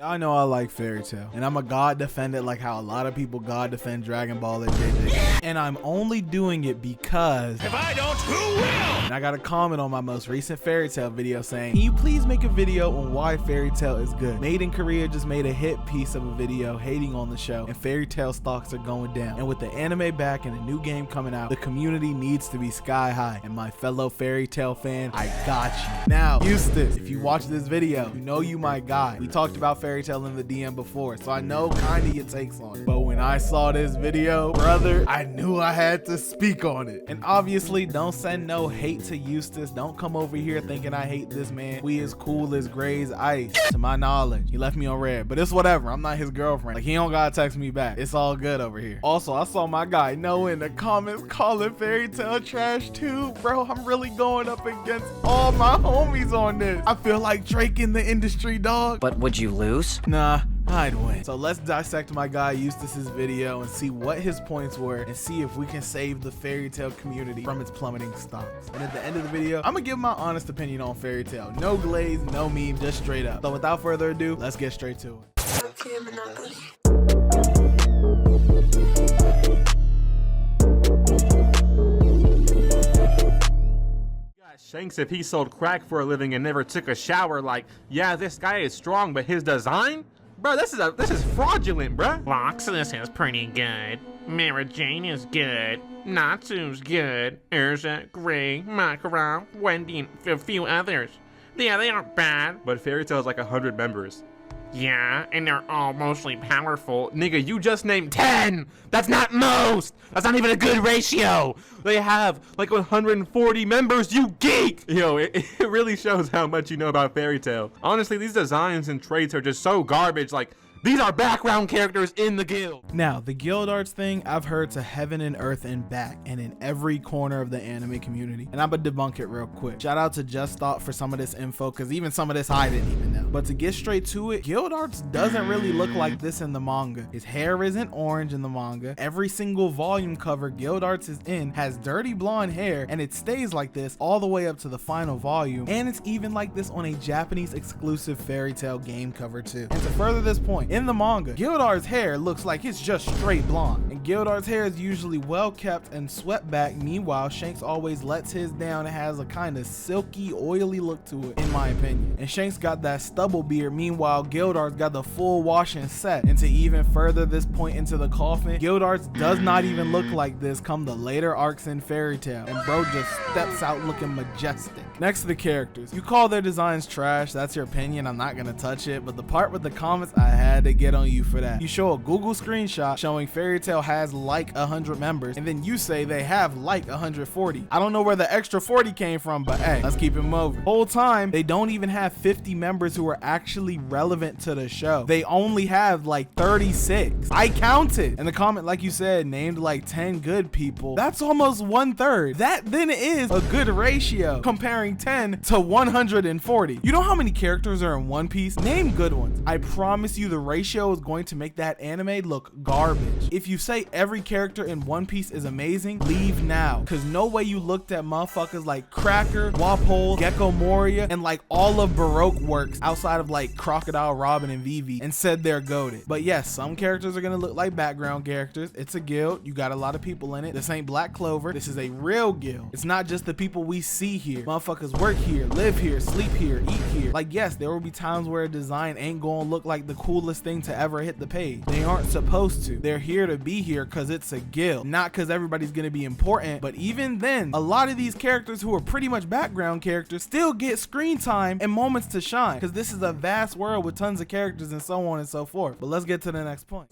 I know I like Fairy Tail, and I'm a god defend it like how a lot of people god defend Dragon Ball at JJ. And I'm only doing it because if I don't, who will? And I got a comment on my most recent Fairy Tail video saying, can you please make a video on why Fairy Tail is good? Made in Korea just made a hit piece of a video hating on the show, and Fairy Tail stocks are going down. And with the anime back and a new game coming out, the community needs to be sky high. And my fellow Fairy Tail fan, I got you. Now, Eustace, if you watch this video, you know you my guy. We talked about Fairy Tail in the DM before, so I know kinda your takes on it. But when I saw this video, brother, I knew I had to speak on it. And obviously, don't send no hate to Eustace. Don't come over here thinking I hate this man. We as cool as Gray's ice. To my knowledge, he left me on red, but it's whatever. I'm not his girlfriend. Like, he don't gotta text me back. It's all good over here. Also, I saw my guy Noah in the comments calling Fairy Tail trash too. Bro, I'm really going up against all my homies on this. I feel like Drake in the industry, dog. But would you lose? Nah, I'd win. So let's dissect my guy Eustace's video and see what his points were and see if we can save the Fairy Tail community from its plummeting stocks. And at the end of the video, I'm gonna give my honest opinion on Fairy Tail. No glaze, no meme, just straight up. So without further ado, let's get straight to it. Shanks, if he sold crack for a living and never took a shower, like, yeah, this guy is strong, but his design? Bro, this is fraudulent, bro. Loxodus is pretty good. Mara Jane is good. Natsu's good. Urza, Gray, Makara, Wendy, and a few others. Yeah, they aren't bad. But Fairy Tail has like 100 members. Yeah, and they're all mostly powerful. Nigga, you just named 10! That's not most! That's not even a good ratio! They have like 140 members, you geek! Yo, it really shows how much you know about Fairy Tail. Honestly, these designs and traits are just so garbage, like, these are background characters in the guild. Now, the guild arts thing, I've heard to heaven and earth and back, and in every corner of the anime community. And I'm gonna debunk it real quick. Shout out to Just Thought for some of this info, because even some of this I didn't even know. But to get straight to it, guild arts doesn't really look like this in the manga. His hair isn't orange in the manga. Every single volume cover guild arts is in has dirty blonde hair, and it stays like this all the way up to the final volume. And it's even like this on a Japanese exclusive Fairy Tail game cover too. And to further this point, in the manga, Gildar's hair looks like it's just straight blonde, and Gildar's hair is usually well kept and swept back. Meanwhile, Shanks always lets his down and has a kind of silky, oily look to it, in my opinion. And Shanks got that stubble beard, meanwhile Gildar's got the full wash and set. And to even further this point into the coffin, Gildar's does not even look like this come the later arcs in Fairy Tail, and bro just steps out looking majestic. Next to the characters, you call their designs trash, that's your opinion, I'm not gonna touch it, but the part with the comments, I had to get on you for that. You show a Google screenshot showing Fairy Tail has like 100 members, and then you say they have like 140. I don't know where the extra 40 came from, but hey, let's keep it moving. Whole time, they don't even have 50 members who are actually relevant to the show. They only have like 36. I counted. And the comment, like you said, named like 10 good people. That's almost 1/3. That then is a good ratio, comparing 10 to 140. You know how many characters are in One Piece? Name good ones. I promise you the ratio is going to make that anime look garbage. If you say every character in One Piece is amazing, leave now, because no way you looked at motherfuckers like Cracker, Wapole, Gecko Moria, and like all of Baroque works outside of like Crocodile Robin and Vivi and said they're goated. But yes, some characters are gonna look like background characters. It's a guild, you got a lot of people in it. This ain't Black Clover, this is a real guild. It's not just the people we see here. Motherfuckers work here, live here, sleep here, eat here. Like, yes, there will be times where a design ain't gonna look like the coolest thing to ever hit the page. They aren't supposed to. They're here to be here because it's a guild, not because everybody's gonna be important. But even then, a lot of these characters who are pretty much background characters still get screen time and moments to shine, because this is a vast world with tons of characters and so on and so forth. But let's get to the next point.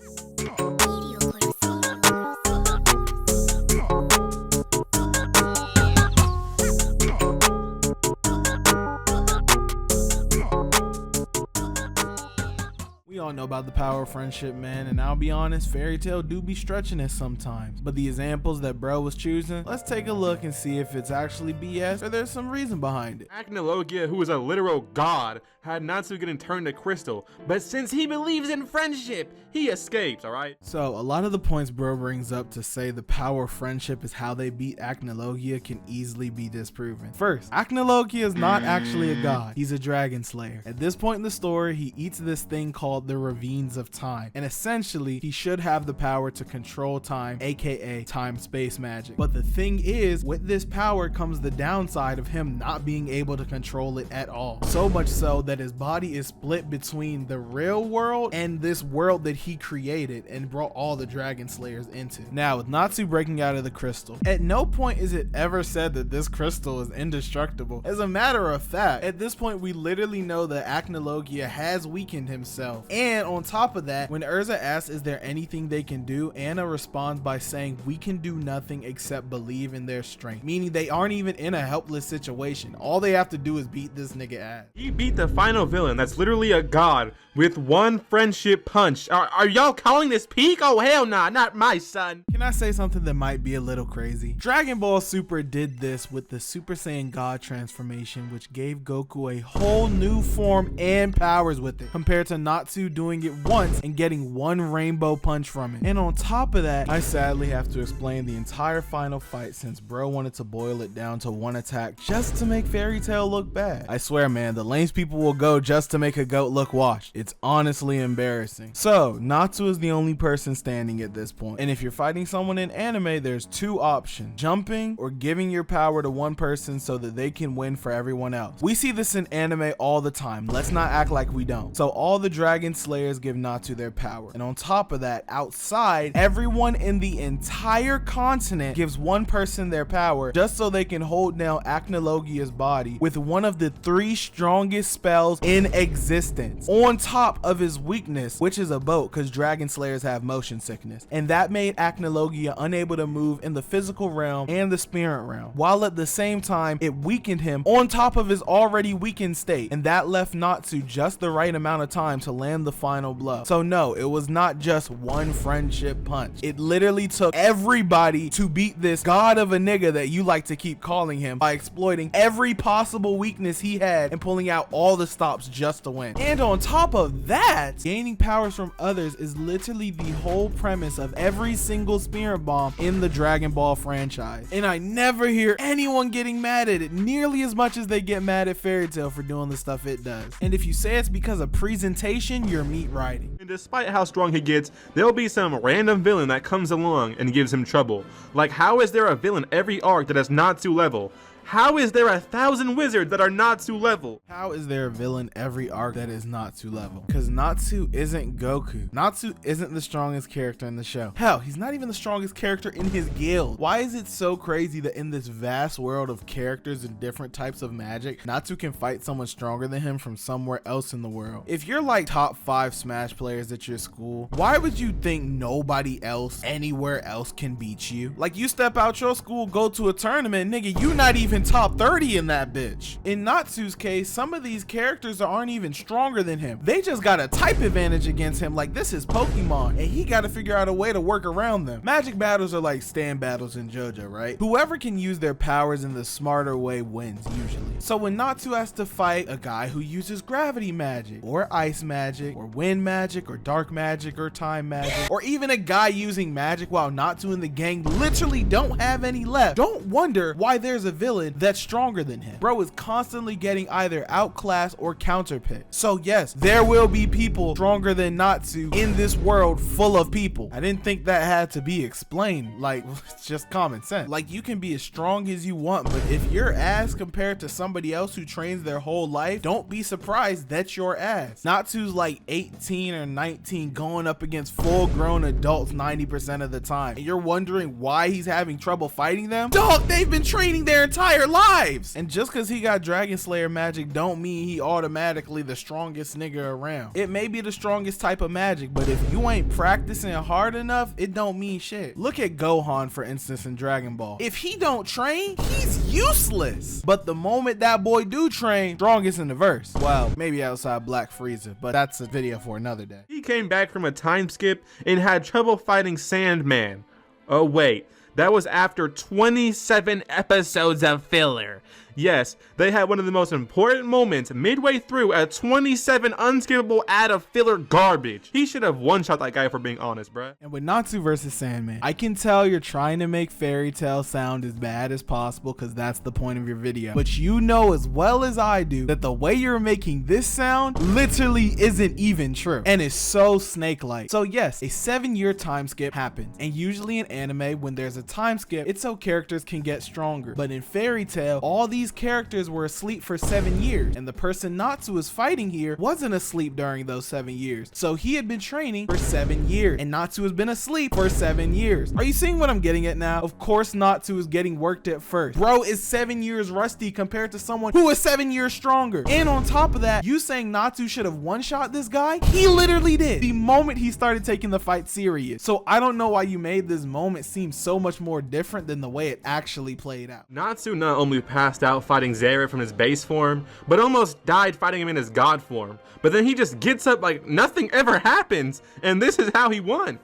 We all know about the power of friendship, man, and I'll be honest, Fairy Tail do be stretching it sometimes. But the examples that bro was choosing, let's take a look and see if it's actually BS or there's some reason behind it. Acnologia, who is a literal god, had Natsu getting turned to crystal, but since he believes in friendship, he escapes, alright? So a lot of the points bro brings up to say the power of friendship is how they beat Acnologia can easily be disproven. First, Acnologia is not actually a god, he's a dragon slayer. At this point in the story, he eats this thing called the Ravines of Time, and essentially he should have the power to control time, aka time-space magic. But the thing is, with this power comes the downside of him not being able to control it at all. So much so that his body is split between the real world and this world that he created and brought all the dragon slayers into. Now, with Natsu breaking out of the crystal, at no point is it ever said that this crystal is indestructible. As a matter of fact, at this point we literally know that Acnologia has weakened himself. And on top of that, when Urza asks is there anything they can do, Anna responds by saying we can do nothing except believe in their strength, meaning they aren't even in a helpless situation. All they have to do is beat this nigga ass. He beat the final villain that's literally a god with one friendship punch. Are y'all calling this peak? Oh hell nah, not my son. Can I say something that might be a little crazy? Dragon Ball Super did this with the Super Saiyan God transformation, which gave Goku a whole new form and powers with it, compared to Natsu doing it once and getting one rainbow punch from it. And on top of that, I sadly have to explain the entire final fight since bro wanted to boil it down to one attack just to make Fairy Tail look bad. I swear man, the lengths people will go just to make a goat look washed. It's honestly embarrassing. So Natsu is the only person standing at this point, and if you're fighting someone in anime, there's two options: jumping or giving your power to one person so that they can win for everyone else. We see this in anime all the time, let's not act like we don't. So all the dragon slayers give Natsu their power, and on top of that, outside, everyone in the entire continent gives one person their power just so they can hold down Acnologia's body with one of the 3 strongest spells in existence, on top of his weakness, which is a boat, because dragon slayers have motion sickness, and that made Acnologia unable to move in the physical realm and the spirit realm, while at the same time it weakened him on top of his already weakened state, and that left Natsu just the right amount of time to land the final blow. So no, it was not just one friendship punch, it literally took everybody to beat this god of a nigga that you like to keep calling him by exploiting every possible weakness he had and pulling out all the stops just to win. And on top of that, gaining powers from others is literally the whole premise of every single spirit bomb in the Dragon Ball franchise, and I never hear anyone getting mad at it nearly as much as they get mad at Fairy Tail for doing the stuff it does. And if you say it's because of presentation, you're meat riding. And despite how strong he gets, there'll be some random villain that comes along and gives him trouble. Like, how is there a villain every arc that has Natsu level? How is there 1,000 wizards that are Natsu level? How is there a villain every arc that is Natsu level? Because Natsu isn't Goku. Natsu isn't the strongest character in the show. Hell, he's not even the strongest character in his guild. Why is it so crazy that in this vast world of characters and different types of magic, Natsu can fight someone stronger than him from somewhere else in the world? If you're like top 5 Smash players at your school, why would you think nobody else anywhere else can beat you? Like, you step out your school, go to a tournament, nigga, you not even top 30 in that bitch. In Natsu's case, some of these characters aren't even stronger than him. They just got a type advantage against him, like this is Pokemon, and he got to figure out a way to work around them. Magic battles are like stand battles in JoJo, right? Whoever can use their powers in the smarter way wins usually. So when Natsu has to fight a guy who uses gravity magic, or ice magic, or wind magic, or dark magic, or time magic, or even a guy using magic while Natsu and the gang literally don't have any left, don't wonder why there's a villain that's stronger than him. Bro is constantly getting either outclassed or counterpicked. So yes, there will be people stronger than Natsu in this world full of people. I didn't think that had to be explained. Like, it's just common sense. Like, you can be as strong as you want, but if you're ass compared to somebody else who trains their whole life, don't be surprised that's your ass. Natsu's like 18 or 19 going up against full grown adults 90% of the time, and you're wondering why he's having trouble fighting them? Dog, they've been training their entire lives. And just because he got Dragon Slayer magic don't mean he automatically the strongest nigga around. It may be the strongest type of magic, but if you ain't practicing hard enough, it don't mean shit. Look at Gohan, for instance, in Dragon Ball. If he don't train, he's useless. But the moment that boy do train, strongest in the verse. Well, maybe outside Black Frieza, but that's a video for another day. He came back from a time skip and had trouble fighting Sandman. Oh wait, that was after 27 episodes of filler. Yes, they had one of the most important moments midway through a 27 unskippable ad of filler garbage. He should have one-shot that guy, for being honest, bruh. And with Natsu versus Sandman, I can tell you're trying to make Fairy Tail sound as bad as possible because that's the point of your video. But you know as well as I do that the way you're making this sound literally isn't even true and is so snake-like. So yes, a 7-year time skip happens. And usually in anime, when there's a time skip, it's so characters can get stronger. But in Fairy Tail, all these characters were asleep for 7 years. And the person Natsu is fighting here wasn't asleep during those 7 years. So he had been training for 7 years. And Natsu has been asleep for 7 years. Are you seeing what I'm getting at now? Of course Natsu is getting worked at first. Bro is 7 years rusty compared to someone who is 7 years stronger. And on top of that, you saying Natsu should have one-shot this guy? He literally did the moment he started taking the fight serious. So I don't know why you made this moment seem so much more different than the way it actually played out. Natsu not only passed out fighting Zera from his base form, but almost died fighting him in his god form. But then he just gets up like nothing ever happens, and this is how he won.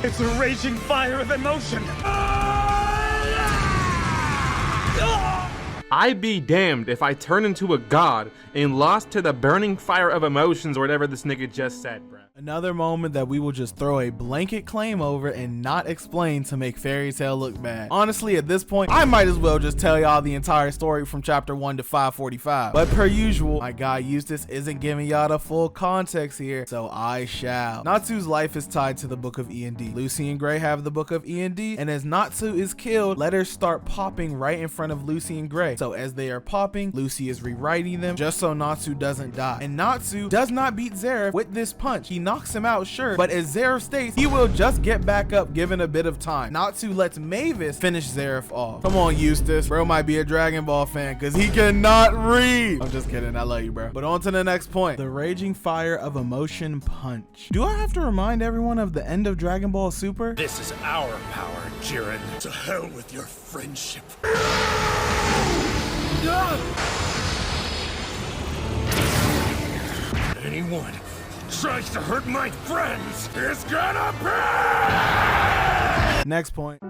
It's a raging fire of emotion. I'd be damned if I turned into a god and lost to the burning fire of emotions or whatever this nigga just said, bruh. Another moment that we will just throw a blanket claim over and not explain to make Fairy Tail look bad. Honestly, at this point, I might as well just tell y'all the entire story from chapter 1 to 545. But per usual, my guy Eustace isn't giving y'all the full context here, so I shall. Natsu's life is tied to the Book of E&D. Lucy and Gray have the Book of E&D, and as Natsu is killed, letters start popping right in front of Lucy and Gray. So as they are popping, Lucy is rewriting them just so Natsu doesn't die. And Natsu does not beat Zeref with this punch. He knocks him out, sure, but as Zeref states, he will just get back up given a bit of time. Natsu lets Mavis finish Zeref off. Come on, Eustace. Bro might be a Dragon Ball fan because he cannot read. I'm just kidding. I love you, bro. But on to the next point. The Raging Fire of Emotion punch. Do I have to remind everyone of the end of Dragon Ball Super? This is our power, Jiren. To hell with your friendship. Anyone tries to hurt my friends is gonna pay! Next point.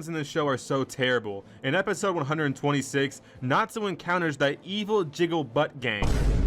In this show are so terrible. In episode 126, Natsu encounters the evil Jiggle Butt Gang.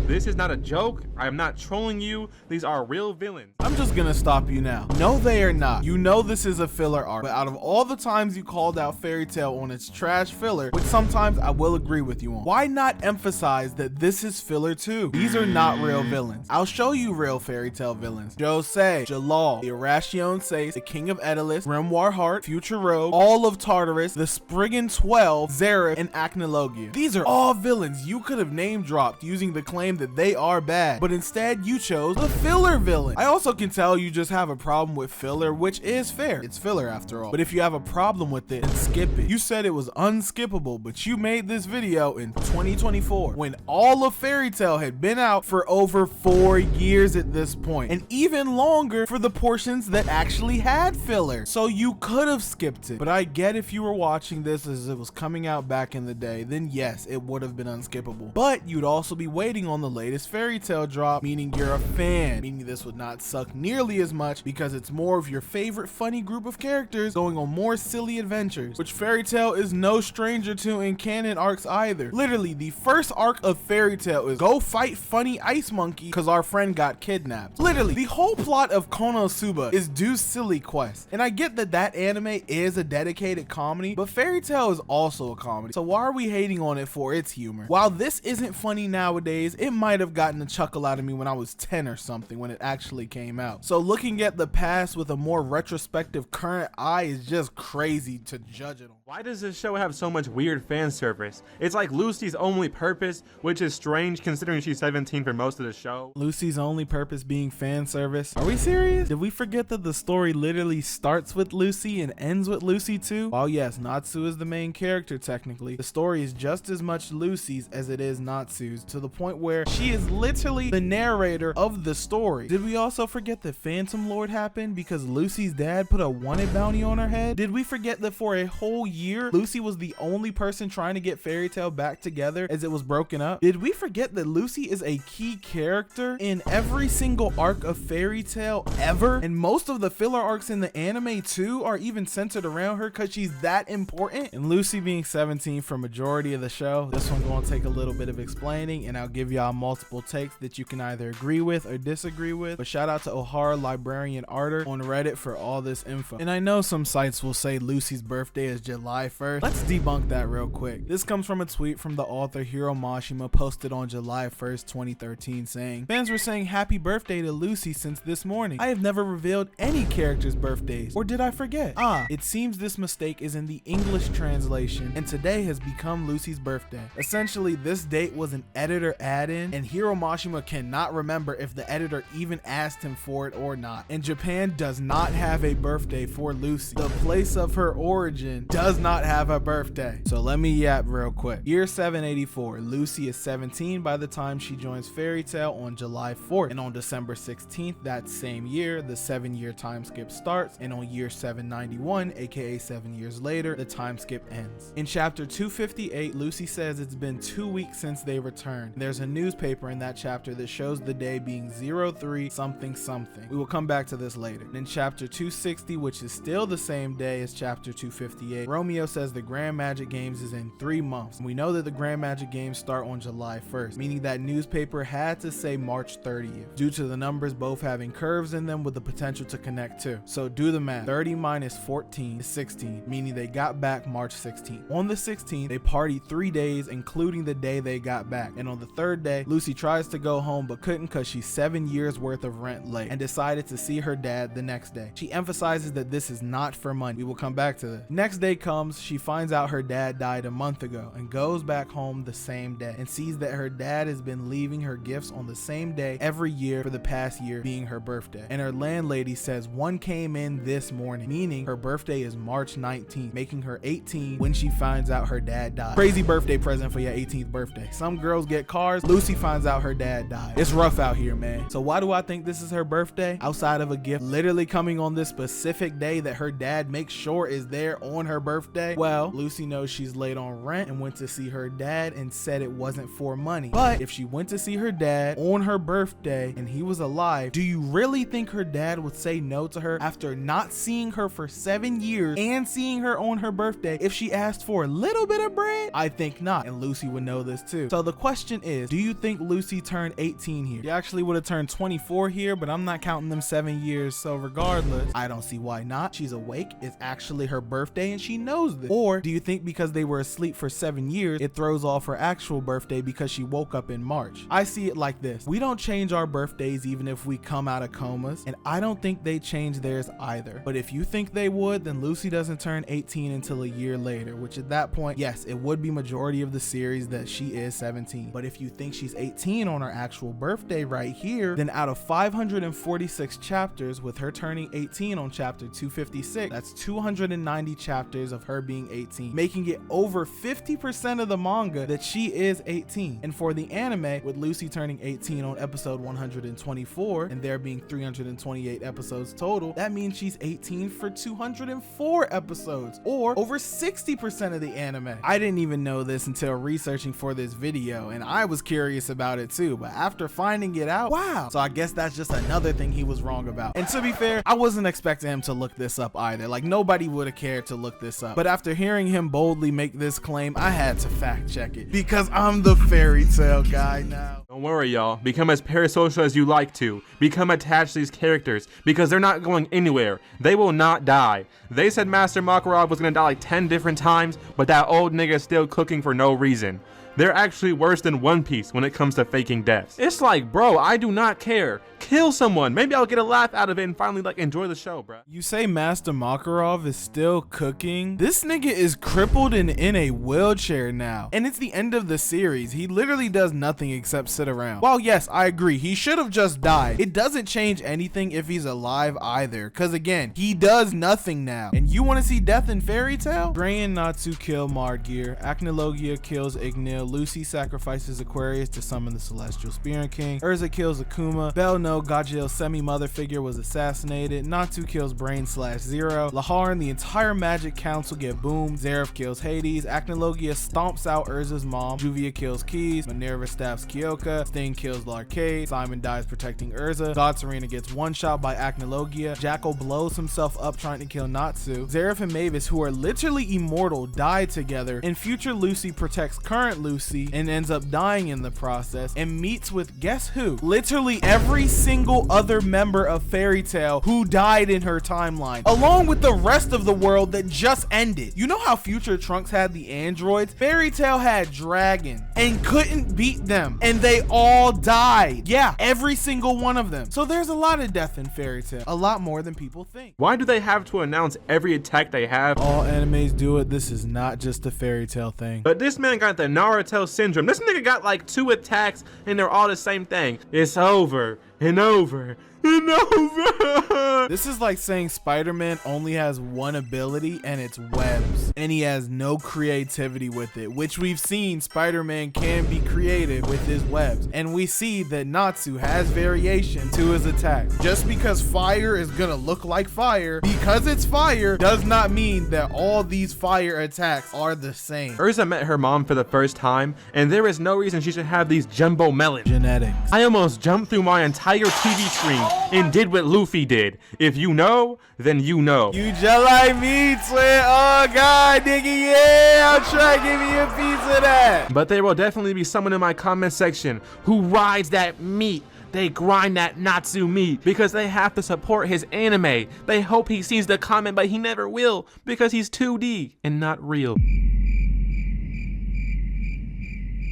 This is not a joke. I am not trolling you. These are real villains. I'm just gonna stop you now. No, they are not. You know this is a filler arc, but out of all the times you called out Fairy Tail on its trash filler, which sometimes I will agree with you on, why not emphasize that this is filler too? These are not real villains. I'll show you real Fairy Tail villains. Josei, Jalal, the Irration Seis, the King of Edalis, Grimoire Heart, Future Rogue, all of Tartarus, the Spriggan 12, Zeref, and Acnologia. These are all villains you could have name dropped using the claim that they are bad, but instead you chose the filler villain. I also can tell you just have a problem with filler, which is fair. It's filler after all. But if you have a problem with it, then skip it. You said it was unskippable, but you made this video in 2024 when all of Fairy Tail had been out for over 4 years at this point, and even longer for the portions that actually had filler. So you could have skipped it. But I get if you were watching this as it was coming out back in the day, then yes, it would have been unskippable. But you'd also be waiting on the latest Fairy Tail drop, meaning you're a fan, meaning this would not suck nearly as much because it's more of your favorite funny group of characters going on more silly adventures, which Fairy Tail is no stranger to in canon arcs either. Literally, the first arc of Fairy Tail is go fight funny ice monkey because our friend got kidnapped. Literally, the whole plot of Konosuba is do silly quests, and I get that that anime is a dedicated comedy, but Fairy Tail is also a comedy, so why are we hating on it for its humor? While this isn't funny nowadays, it might have gotten a chuckle out of me when I was 10 or something when it actually came out. So looking at the past with a more retrospective current eye is just crazy to judge it on. Why does this show have so much weird fan service? It's like Lucy's only purpose, which is strange considering she's 17 for most of the show. Lucy's only purpose being fan service? Are we serious? Did we forget that the story literally starts with Lucy and ends with Lucy too? While yes, Natsu is the main character technically, the story is just as much Lucy's as it is Natsu's, to the point where she is literally the narrator of the story. Did we also forget that Phantom Lord happened because Lucy's dad put a wanted bounty on her head? Did we forget that for a whole year Lucy was the only person trying to get Fairy Tail back together as it was broken up? Did we forget that Lucy is a key character in every single arc of Fairy Tail ever? And most of the filler arcs in the anime too are even centered around her because she's that important. And Lucy being 17 for majority of the show, this one gonna take a little bit of explaining, and I'll give y'all multiple takes that you can either agree with or disagree with. But shout out to O'Hara Librarian Arter on Reddit for all this info. And I know some sites will say Lucy's birthday is July 1st. Let's debunk that real quick. This comes from a tweet from the author Hiro Mashima posted on July 1st, 2013 saying, fans were saying happy birthday to Lucy since this morning. I have never revealed any characters' birthdays, or did I forget? It seems this mistake is in the English translation, and today has become Lucy's birthday. Essentially, this date was an editor add-in, and Hiro Mashima cannot remember if the editor even asked him for it or not. And Japan does not have a birthday for Lucy. The place of her origin does not have a birthday. So let me yap real quick. Year 784, Lucy is 17 by the time she joins Fairy Tail on July 4th, and on December 16th that same year, the 7-year time skip starts, and on year 791, aka 7 years later, the time skip ends. In chapter 258, Lucy says it's been 2 weeks since they returned. There's a newspaper in that chapter that shows the day being 03 something something. We will come back to this later. And in chapter 260, which is still the same day as chapter 258, Romeo says the Grand Magic Games is in 3 months. And we know that the Grand Magic Games start on July 1st, meaning that newspaper had to say March 30th, due to the numbers both having curves in them with the potential to connect too. So do the math. 30 minus 14 is 16, meaning they got back March 16th. On the 16th, they partied 3 days, including the day they got back. And on the 3rd day, Lucy tries to go home but couldn't because she's 7 years worth of rent late, and decided to see her dad the next day. She emphasizes that this is not for money. We will come back to this. Next day comes, she finds out her dad died a month ago and goes back home the same day and sees that her dad has been leaving her gifts on the same day every year for the past year, being her birthday. And her landlady says one came in this morning, meaning her birthday is March 19th, making her 18 when she finds out her dad died. Crazy birthday present for your 18th birthday. Some girls get cars. Lucy finds out her dad died. It's rough out here, man. So why do I think this is her birthday? Outside of a gift literally coming on this specific day that her dad makes sure is there on her birthday? Well, Lucy knows she's late on rent and went to see her dad and said it wasn't for money. But if she went to see her dad on her birthday and he was alive, do you really think her dad would say no to her after not seeing her for 7 years and seeing her on her birthday if she asked for a little bit of bread? I think not, and Lucy would know this too. So the question is, do you think Lucy turned 18 here? She actually would have turned 24 here, but I'm not counting them 7 years, so regardless, I don't see why not. She's awake, it's actually her birthday, and she knows this. Or do you think because they were asleep for 7 years, it throws off her actual birthday because she woke up in March? I see it like this. We don't change our birthdays even if we come out of comas, and I don't think they change theirs either. But if you think they would, then Lucy doesn't turn 18 until a year later, which at that point, yes, it would be majority of the series that she is 17. But if you think she's 18 on her actual birthday right here, then out of 546 chapters, with her turning 18 on chapter 256, that's 290 chapters of her being 18, making it over 50% of the manga that she is 18. And for the anime, with Lucy turning 18 on episode 124 and there being 328 episodes total, that means she's 18 for 204 episodes, or over 60% of the anime. I didn't even know this until researching for this video, and I was curious about it too, but after finding it out, wow. So I guess that's just another thing he was wrong about. And to be fair, I wasn't expecting him to look this up either. Like, nobody would have cared to look this up. But after hearing him boldly make this claim, I had to fact check it because I'm the fairy tale guy now. Don't worry, y'all. Become as parasocial as you like to. Become attached to these characters because they're not going anywhere. They will not die. They said Master Makarov was gonna die like 10 different times, but that old nigga is still cooking for no reason. They're actually worse than One Piece when it comes to faking deaths. It's like, bro, I do not care. Kill someone. Maybe I'll get a laugh out of it and finally like enjoy the show, bro. You say Master Makarov is still cooking? This nigga is crippled and in a wheelchair now. And it's the end of the series. He literally does nothing except sit around. While yes, I agree, he should have just died. It doesn't change anything if he's alive either. Cause again, he does nothing now. And you wanna see death in Fairy Tail? Drayan Natsu kill Margir. Acnologia kills Ignil. Lucy sacrifices Aquarius to summon the Celestial Spear King. Urza kills Akuma. Bell no Gajiel's semi-mother figure was assassinated. Natsu kills Brain/Zero. Lahar and the entire Magic Council get boomed. Zeref kills Hades. Acnologia stomps out Urza's mom. Juvia kills Keys. Minerva stabs Kyoka. Sting kills Larcade. Simon dies protecting Urza. God Serena gets one shot by Acnologia. Jackal blows himself up trying to kill Natsu. Zeref and Mavis, who are literally immortal, die together, and future Lucy protects current Lucy and ends up dying in the process, and meets with, guess who? Literally every single other member of Fairy Tail who died in her timeline, along with the rest of the world that just ended. You know how Future Trunks had the androids? Fairy Tail had Dragon and couldn't beat them, and they all died. Yeah, every single one of them. So there's a lot of death in Fairy Tail, a lot more than people think. Why do they have to announce every attack they have? All animes do it. This is not just a Fairy Tail thing. But this man got the Naruto syndrome. This nigga got like 2 attacks and they're all the same thing. It's over and over and over. This is like saying Spider-Man only has one ability and it's webs, and he has no creativity with it, which we've seen Spider-Man can be creative with his webs, and we see that Natsu has variation to his attacks. Just because fire is gonna look like fire, because it's fire, does not mean that all these fire attacks are the same. Urza met her mom for the first time, and there is no reason she should have these jumbo melons. Genetics. I almost jumped through my entire TV screen and did what Luffy did. If you know, then you know. You just like me, twin. Oh God, nigga, yeah, I'll try to give you a piece of that. But there will definitely be someone in my comment section who rides that meat. They grind that Natsu meat because they have to support his anime. They hope he sees the comment, but he never will because he's 2D and not real.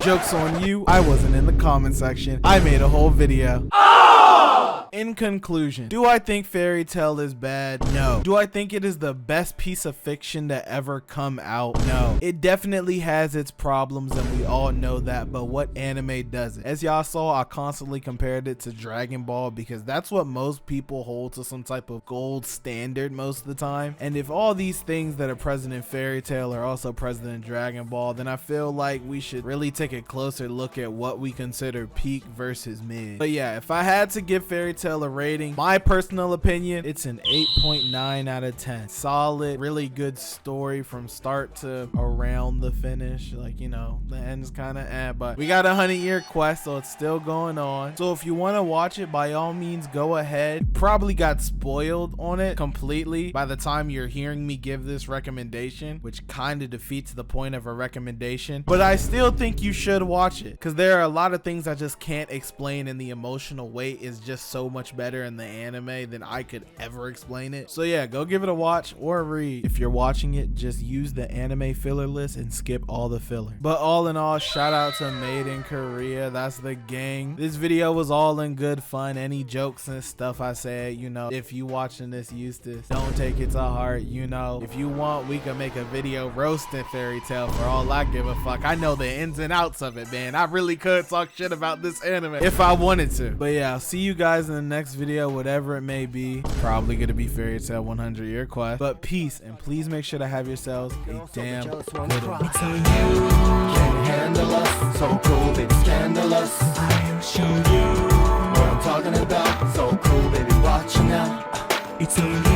Joke's on you, I wasn't in the comment section. I made a whole video. In conclusion, do I think Fairy Tail is bad? No. Do I think it is the best piece of fiction to ever come out? No. It definitely has its problems and we all know that, but what anime doesn't? As y'all saw, I constantly compared it to Dragon Ball because that's what most people hold to some type of gold standard most of the time. And if all these things that are present in Fairy Tail are also present in Dragon Ball, then I feel like we should really take a closer look at what we consider peak versus mid. But yeah, if I had to give Fairy Tail a rating, my personal opinion, it's an 8.9 out of 10. Solid, really good story from start to around the finish. Like, you know, the end's kind of but we got a 100-year quest, so it's still going on. So if you want to watch it, by all means, go ahead. Probably got spoiled on it completely by the time you're hearing me give this recommendation, which kind of defeats the point of a recommendation. But I still think you should watch it because there are a lot of things I just can't explain, and the emotional weight is just so much better in the anime than I could ever explain it. So yeah, go give it a watch or a read. If you're watching it, just use the anime filler list and skip all the filler. But all in all, shout out to Made in Korea. That's the gang. This video was all in good fun. Any jokes and stuff I said, you know, if you watching this, use this. Don't take it to heart, you know. If you want, we can make a video roasting Fairy Tail for all I give a fuck. I know the ins and outs of it, man. I really could talk shit about this anime if I wanted to. But yeah, I'll see you guys in the next video, whatever it may be. Probably gonna be Fairy Tail 100-year quest. But peace, and please make sure to have yourselves a damn good one. It's on you, can't handle us. So cool, baby, scandalous. I'll show you what I'm talking about. So cool, baby, watch now. It's on you.